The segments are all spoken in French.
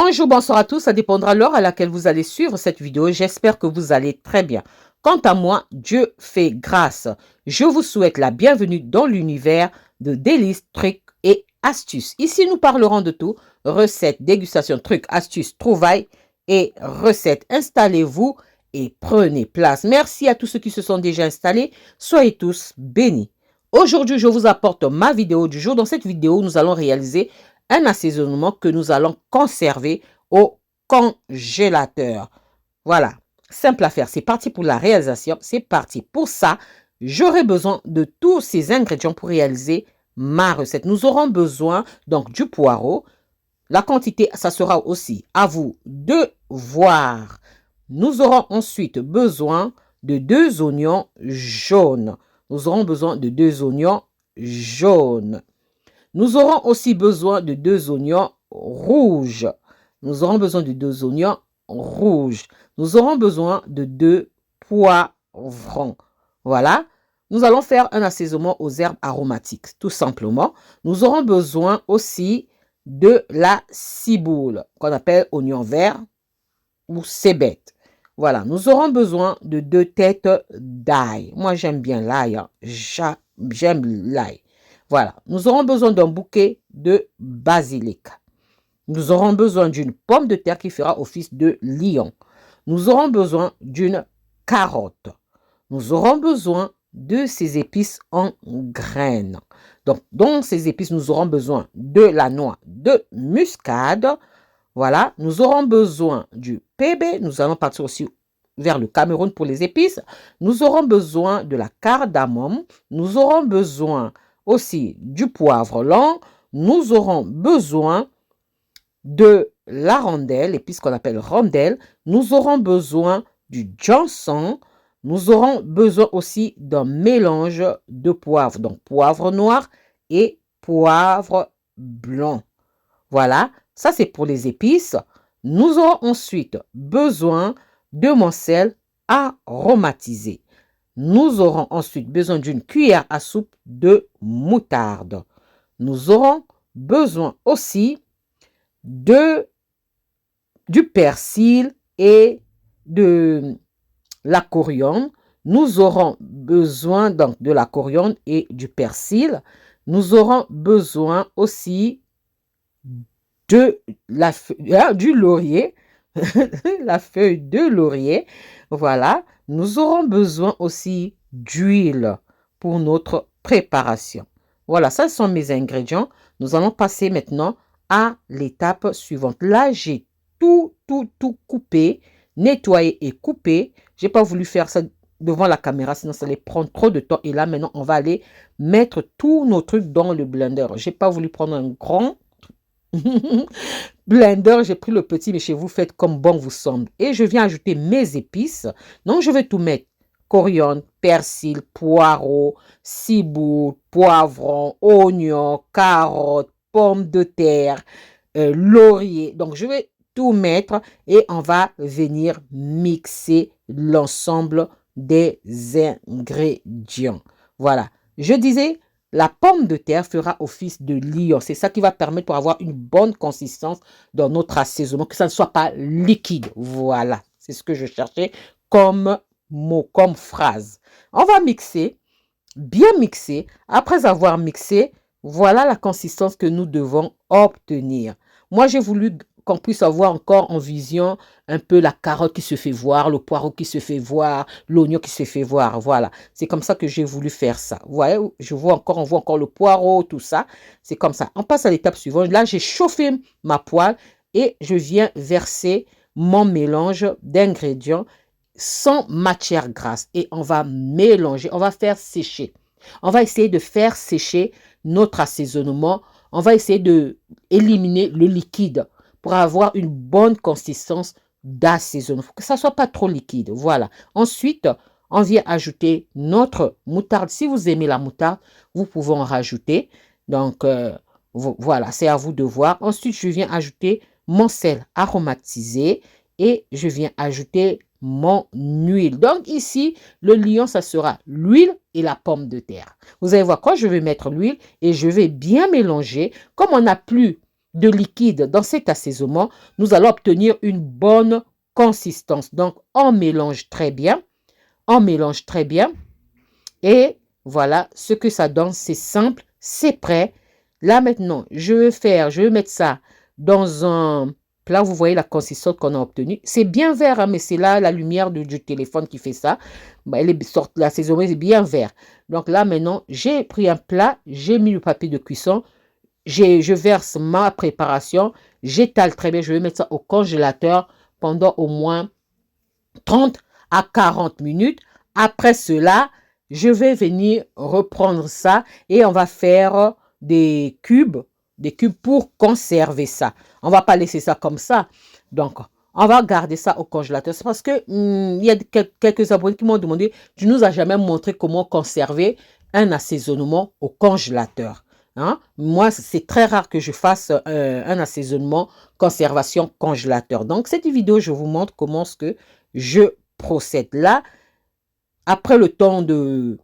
Bonjour, bonsoir à tous. Ça dépendra de l'heure à laquelle vous allez suivre cette vidéo. J'espère que vous allez très bien. Quant à moi, Dieu fait grâce. Je vous souhaite la bienvenue dans l'univers de délices, trucs et astuces. Ici, nous parlerons de tout. Recettes, dégustations, trucs, astuces, trouvailles et recettes. Installez-vous et prenez place. Merci à tous ceux qui se sont déjà installés. Soyez tous bénis. Aujourd'hui, je vous apporte ma vidéo du jour. Dans cette vidéo, nous allons réaliser un assaisonnement que nous allons conserver au congélateur. Voilà, simple à faire. C'est parti pour la réalisation. C'est parti. Pour ça, j'aurai besoin de tous ces ingrédients pour réaliser ma recette. Nous aurons besoin donc du poireau. La quantité, ça sera aussi à vous de voir. Nous aurons ensuite besoin de 2 oignons jaunes. Nous aurons besoin de 2 oignons jaunes. Nous aurons aussi besoin de 2 oignons rouges. Nous aurons besoin de 2 oignons rouges. Nous aurons besoin de 2 poivrons. Voilà. Nous allons faire un assaisonnement aux herbes aromatiques, tout simplement. Nous aurons besoin aussi de la ciboule, qu'on appelle oignon vert ou cébette. Voilà. Nous aurons besoin de 2 têtes d'ail. Moi, j'aime bien l'ail. Hein. J'aime l'ail. Voilà, nous aurons besoin d'un bouquet de basilic. Nous aurons besoin d'une pomme de terre qui fera office de lion. Nous aurons besoin d'une carotte. Nous aurons besoin de ces épices en graines. Donc, dans ces épices, nous aurons besoin de la noix de muscade. Voilà, nous aurons besoin du pébé. Nous allons partir aussi vers le Cameroun pour les épices. Nous aurons besoin de la cardamome. Nous aurons besoin aussi du poivre lent. Nous aurons besoin de la rondelle, l'épice qu'on appelle rondelle. Nous aurons besoin du ginseng. Nous aurons besoin aussi d'un mélange de poivre, donc poivre noir et poivre blanc. Voilà, ça c'est pour les épices. Nous aurons ensuite besoin de mon sel aromatisé. Nous aurons ensuite besoin d'une cuillère à soupe de moutarde. Nous aurons besoin aussi du persil et de la coriandre. Nous aurons besoin donc de la coriandre et du persil. Nous aurons besoin aussi de du laurier, la feuille de laurier. Voilà. Nous aurons besoin aussi d'huile pour notre préparation. Voilà, ça sont mes ingrédients. Nous allons passer maintenant à l'étape suivante. Là, j'ai tout coupé, nettoyé et coupé. Je n'ai pas voulu faire ça devant la caméra, sinon ça allait prendre trop de temps. Et là, maintenant, on va aller mettre tous nos trucs dans le blender. Je n'ai pas voulu prendre un grand blender, j'ai pris le petit, mais chez vous, faites comme bon vous semble. Et je viens ajouter mes épices. Donc, je vais tout mettre. Coriandre, persil, poireau, ciboule, poivron, oignon, carotte, pomme de terre, laurier. Donc, je vais tout mettre et on va venir mixer l'ensemble des ingrédients. Voilà. Je disais, la pomme de terre fera office de liant. C'est ça qui va permettre pour avoir une bonne consistance dans notre assaisonnement, que ça ne soit pas liquide. Voilà, c'est ce que je cherchais comme mot, comme phrase. On va mixer, bien mixer. Après avoir mixé, voilà la consistance que nous devons obtenir. Moi, j'ai voulu qu'on puisse avoir encore en vision un peu la carotte qui se fait voir, le poireau qui se fait voir, l'oignon qui se fait voir. Voilà, c'est comme ça que j'ai voulu faire ça. Vous voyez, on voit encore le poireau, tout ça. C'est comme ça. On passe à l'étape suivante. Là, j'ai chauffé ma poêle et je viens verser mon mélange d'ingrédients sans matière grasse. Et on va mélanger, on va faire sécher. On va essayer de faire sécher notre assaisonnement. On va essayer d'éliminer le liquide pour avoir une bonne consistance d'assaisonnement. Que ça ne soit pas trop liquide. Voilà. Ensuite, on vient ajouter notre moutarde. Si vous aimez la moutarde, vous pouvez en rajouter. Donc, voilà, c'est à vous de voir. Ensuite, je viens ajouter mon sel aromatisé et je viens ajouter mon huile. Donc ici, le liant, ça sera l'huile et la pomme de terre. Vous allez voir, quand je vais mettre l'huile et je vais bien mélanger, comme on n'a plus de liquide dans cet assaisonnement, nous allons obtenir une bonne consistance. Donc, on mélange très bien. On mélange très bien. Et voilà ce que ça donne. C'est simple, c'est prêt. Là, maintenant, je vais mettre ça dans un plat. Vous voyez la consistance qu'on a obtenue. C'est bien vert, hein, mais c'est là la lumière du téléphone qui fait ça. Elle est sorte, l'assaisonnement est bien vert. Donc là, maintenant, j'ai pris un plat, j'ai mis le papier de cuisson. Je verse ma préparation, j'étale très bien, je vais mettre ça au congélateur pendant au moins 30 à 40 minutes. Après cela, je vais venir reprendre ça et on va faire des cubes pour conserver ça. On ne va pas laisser ça comme ça. Donc, on va garder ça au congélateur. C'est parce que il y a quelques abonnés qui m'ont demandé, tu nous as jamais montré comment conserver un assaisonnement au congélateur. Hein? Moi, c'est très rare que je fasse un assaisonnement conservation congélateur. Donc, cette vidéo, je vous montre comment ce que je procède. Là, après le temps de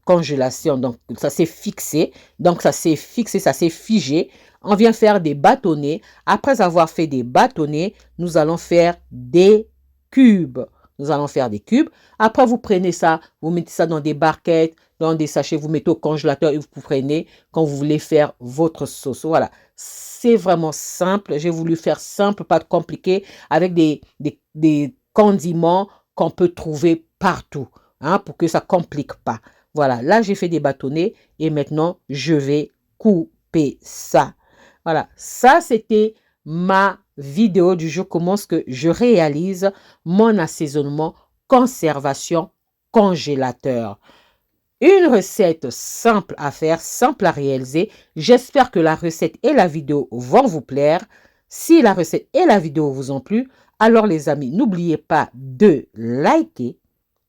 congélation, donc ça s'est fixé. Donc, ça s'est fixé, ça s'est figé. On vient faire des bâtonnets. Après avoir fait des bâtonnets, nous allons faire des cubes. Nous allons faire des cubes. Après, vous prenez ça, vous mettez ça dans des barquettes, dans des sachets, vous mettez au congélateur et vous prenez quand vous voulez faire votre sauce. Voilà, c'est vraiment simple. J'ai voulu faire simple, pas compliqué, avec des condiments qu'on peut trouver partout, hein, pour que ça ne complique pas. Voilà, là, j'ai fait des bâtonnets et maintenant, je vais couper ça. Voilà, ça, c'était ma vidéo du jour, comment est-ce que je réalise mon assaisonnement conservation congélateur. Une recette simple à faire, simple à réaliser. J'espère que la recette et la vidéo vont vous plaire. Si la recette et la vidéo vous ont plu, alors les amis, n'oubliez pas de liker,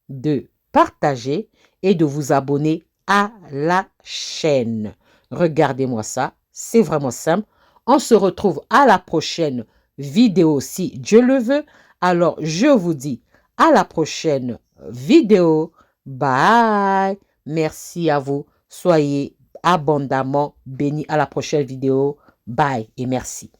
de partager et de vous abonner à la chaîne. Regardez-moi ça, c'est vraiment simple. On se retrouve à la prochaine vidéo si Dieu le veut. Alors, je vous dis à la prochaine vidéo. Bye. Merci à vous. Soyez abondamment bénis. À la prochaine vidéo. Bye et merci.